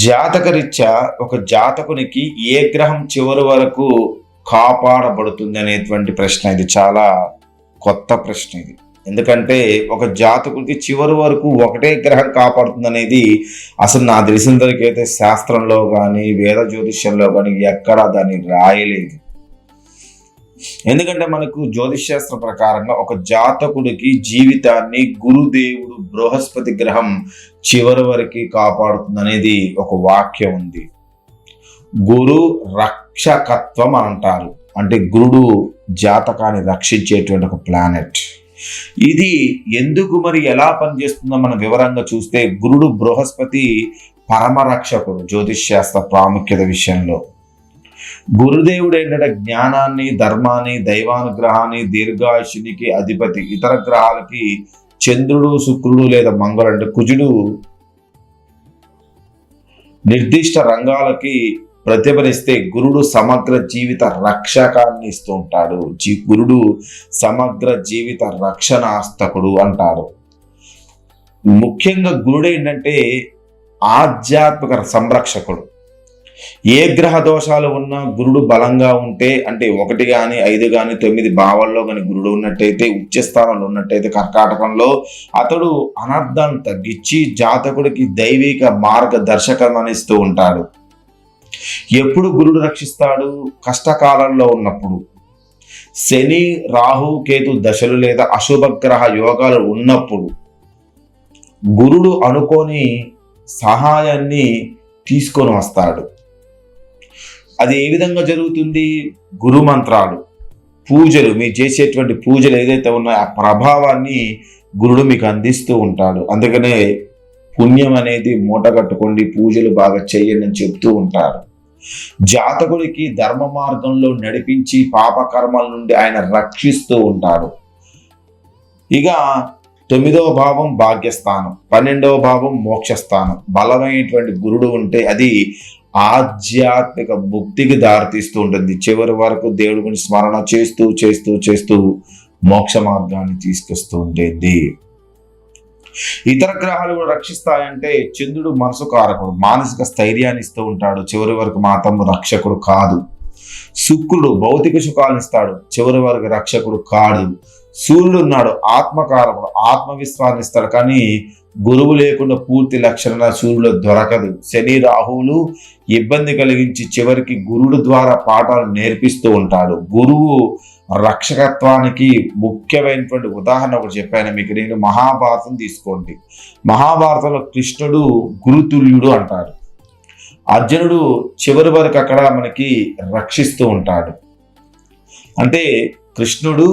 జాతకరీత్యా ఒక జాతకునికి ఏ గ్రహం చివరి వరకు కాపాడబడుతుంది అనేటువంటి ప్రశ్న. ఇది చాలా కొత్త ప్రశ్న ఇది. ఎందుకంటే ఒక జాతకుడికి చివరి వరకు ఒకటే గ్రహం కాపాడుతుంది అనేది అసలు నాకు తెలిసినంతవరకైతే శాస్త్రంలో కానీ వేద జ్యోతిష్యంలో కానీ ఎక్కడా దాన్ని రాయలేదు. ఎందుకంటే మనకు జ్యోతిష్ శాస్త్ర ప్రకారంగా ఒక జాతకుడికి జీవితాన్ని గురుదేవుడు బృహస్పతి గ్రహం చివరి వరకు కాపాడుతుంది అనేది ఒక వాక్యం ఉంది. గురు రక్షకత్వం అని అంటారు. అంటే గురుడు జాతకాన్ని రక్షించేటువంటి ఒక ప్లానెట్. ఇది ఎందుకు మరి ఎలా పనిచేస్తుందో మనం వివరంగా చూస్తే, గురుడు బృహస్పతి పరమరక్షకుడు జ్యోతిష్ శాస్త్ర ప్రాముఖ్యత విషయంలో. గురుదేవుడు ఏంటంటే జ్ఞానాన్ని, ధర్మాన్ని, దైవానుగ్రహాన్ని, దీర్ఘాయుషునికి అధిపతి. ఇతర గ్రహాలకి చంద్రుడు, శుక్రుడు లేదా మంగళుడు అంటే కుజుడు నిర్దిష్ట రంగాలకి ప్రతిఫలిస్తే, గురుడు సమగ్ర జీవిత రక్షకాన్ని ఇస్తూ ఉంటాడు. గురుడు సమగ్ర జీవిత రక్షణాస్తకుడు అంటారు. ముఖ్యంగా గురుడు ఏంటంటే ఆధ్యాత్మిక సంరక్షకుడు. ఏ గ్రహ దోషాలు ఉన్నా గురుడు బలంగా ఉంటే, అంటే 1 కానీ 5 కానీ 9 భావాల్లో కానీ గురుడు ఉన్నట్టయితే, ఉచ్చస్థానంలో ఉన్నట్టయితే కర్కాటకంలో, అతడు అనర్థాన్ని తగ్గించి జాతకుడికి దైవిక మార్గదర్శకం ఇస్తూ ఉంటాడు. ఎప్పుడు గురుడు రక్షిస్తాడు? కష్టకాలంలో ఉన్నప్పుడు. శని, రాహు, కేతు దశలు లేదా అశుభ గ్రహ యోగాలు ఉన్నప్పుడు గురుడు అనుకోని సహాయాన్ని తీసుకొని వస్తాడు. అది ఏ విధంగా జరుగుతుంది? గురు మంత్రాలు, పూజలు, మీరు చేసేటువంటి పూజలు ఏదైతే ఉన్నాయో ఆ ప్రభావాన్ని గురుడు మీకు అందిస్తూ ఉంటాడు. అందుకనే పుణ్యం అనేది మూటగట్టుకోండి, పూజలు బాగా చేయండి అని చెప్తూ ఉంటారు. జాతకుడికి ధర్మ మార్గంలో నడిపించి పాపకర్మల నుండి ఆయన రక్షిస్తూ ఉంటాడు. ఇక 9వ భావం భాగ్యస్థానం, 12వ భావం మోక్షస్థానం. బలమైనటువంటి గురుడు ఉంటే అది ఆధ్యాత్మిక ముక్తికి దారితీస్తూ ఉంటుంది. చివరి వరకు దేవుడి గురించి స్మరణ చేస్తూ చేస్తూ చేస్తూ మోక్ష మార్గాన్ని తీసుకొస్తూ ఉంటుంది. ఇతర గ్రహాలు కూడా రక్షిస్తాయంటే, చంద్రుడు మనసు కారకుడు, మానసిక స్థైర్యాన్ని ఇస్తూ ఉంటాడు, చివరి వరకు మాత్రం రక్షకుడు కాదు. శుక్రుడు భౌతిక సుఖాలను ఇస్తాడు, చివరి వరకు రక్షకుడు కాడు. సూర్యుడు ఉన్నాడు, ఆత్మకారకుడు, ఆత్మవిశ్వాసాన్ని ఇస్తాడు, కానీ గురువు లేకుండా పూర్తి లక్షణ సూర్యుడు దొరకదు. శని, రాహువులు ఇబ్బంది కలిగించి చివరికి గురుడు ద్వారా పాఠాలు నేర్పిస్తూ ఉంటాడు. గురువు రక్షకత్వానికి ముఖ్యమైనటువంటి ఉదాహరణ ఒకటి చెప్పాను మీకు. నేను మహాభారతం తీసుకోండి. మహాభారతంలో కృష్ణుడు గురుతుల్యుడు అంటారు. అర్జునుడు చివరి వరకు అక్కడ మనకి రక్షిస్తూ ఉంటాడు. అంటే కృష్ణుడు